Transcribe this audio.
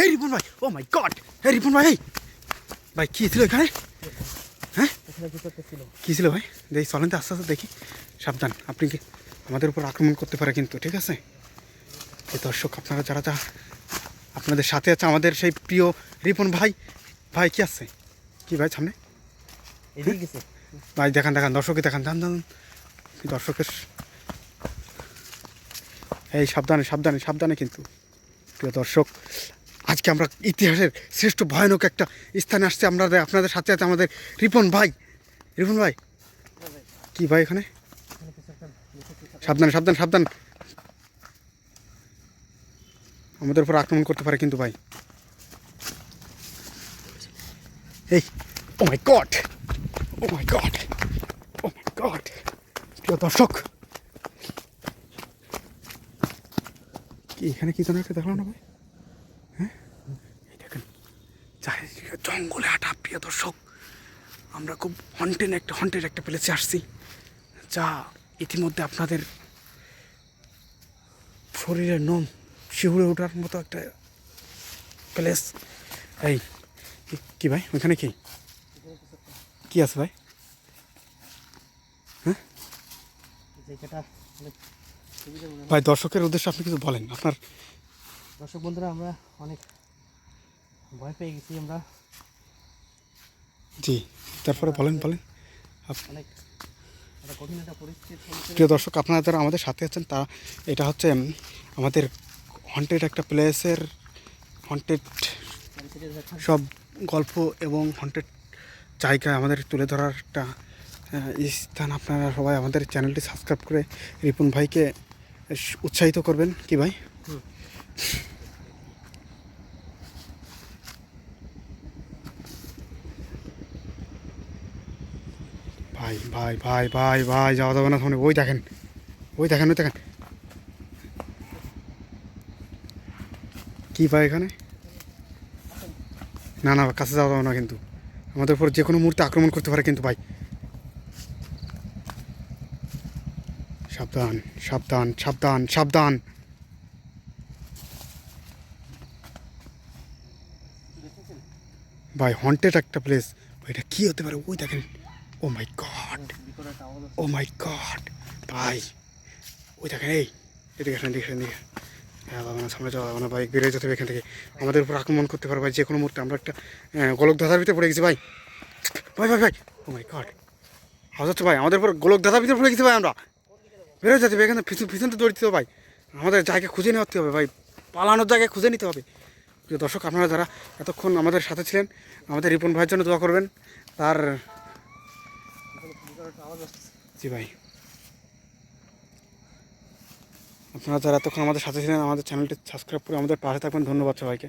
এই রিপন ভাই, ও মাই গড, এই রিপন ভাই, ভাই কী ছিল এখানে? হ্যাঁ কী ছিল ভাই? দেখি চলেন তো আস্তে আস্তে দেখি। সাবধান, আপনি কি আমাদের উপর আক্রমণ করতে পারে কিন্তু, ঠিক আছে? এই দর্শক আপনারা যারা যা আপনাদের সাথে আছে আমাদের সেই প্রিয় রিপন ভাই। ভাই কি আছে? কি ভাই সামনে ভাই দেখান দেখান, দর্শকে দেখান, দান দান দর্শকের। এই সাবধানে সাবধানে সাবধানে কিন্তু প্রিয় দর্শক, আজকে আমরা ইতিহাসের শ্রেষ্ঠ ভয়ানক একটা স্থানে আসছি। আমরা আপনাদের সাথে আছে আমাদের রিপন ভাই। রিপন ভাই কি ভাই এখানে? সাবধানে সাবধান সাবধান, আমাদের উপর আক্রমণ করতে পারে কিন্তু ভাই। এই ও মাই গড, ও মাই গড, ও মাই গড প্রিয় দর্শক, কি এখানে কি যেন একটা দেখলাম না ভাই? হ্যাঁ এই দেখেন চারিদিকে জঙ্গলে হাঁটা প্রিয় দর্শক। আমরা খুব হন্টেড একটা প্লেসে আসছি, যা ইতিমধ্যে আপনাদের শরীরের নোম শিহুরে ওঠার মতো একটা প্লেস। এই কি ভাই ওইখানে কি কি আছে ভাই? হ্যাঁ ভাই দর্শকের উদ্দেশ্যে আপনি কিছু বলেন। আপনার দর্শক বন্ধুরা, আমরা অনেক ভয় পেয়ে গেছি আমরা। জি তারপরে বলেন বলেন। অনেক একটা কঠিন একটা পরিস্থিতি। প্রিয় দর্শক আপনারা যারা আমাদের সাথে আছেন, তা এটা হচ্ছে আমাদের হন্টেড একটা প্লেসের হন্টেড সব গল্প এবং হন্টেড জায়গা আমাদের তুলে ধরার একটা স্থান। আপনারা সবাই আমাদের চ্যানেলটি সাবস্ক্রাইব করে রিপন ভাইকে উৎসাহিত করবেন কি ভাই? ভাই ভাই ভাই ভাই ভাই যাওয়া যাবে না সামনে। ওই দেখেন ওই দেখেন ওই দেখেন কি ভাই এখানে? না না কাছে যাওয়া যাবে না কিন্তু, আমাদের উপর যে কোনো মুহূর্তে আক্রমণ করতে পারে কিন্তু ভাই। সাবধান সাবধান সাবধান সাবধান ভাই, হন্টেড একটা প্লেস। এটা কি হতে পারে? ওই দেখেন, ও মাই গড, ও মাই গড ভাই, ওই দেখেন। এই এদিকে আসেন এদিকে আসেন, এদিকে সামনে যাওয়া যাবে না ভাই, বেড়ে যেতে হবে এখান থেকে। আমাদের উপর আক্রমণ করতে পারে ভাই যে কোনো মুহূর্তে। আমরা একটা গোলক ধাঁধার ভিতরে পড়ে গেছি ভাই। ভাই ভাই ভাই, ও মাই গড, আওয়াজ হচ্ছে ভাই, আমাদের উপর গোলক ধাঁধার ভিতরে পড়ে গেছি ভাই। আমরা বেরো যেতে হবে এখান থেকে, পিছন দৌড়তে হবে ভাই। আমাদের জায়গা খুঁজে নিতে হবে ভাই, পালানোর জায়গায় খুঁজে নিতে হবে। প্রিয় দর্শক আপনারা যারা এতক্ষণ আমাদের সাথে ছিলেন, আমাদের রিপন ভাইয়ের জন্য দোয়া করবেন। তার জি ভাই, আপনারা যারা এতক্ষণ আমাদের সাথে ছিলেন, আমাদের চ্যানেলটি সাবস্ক্রাইব করে আমাদের পাশে থাকবেন। ধন্যবাদ সবাইকে।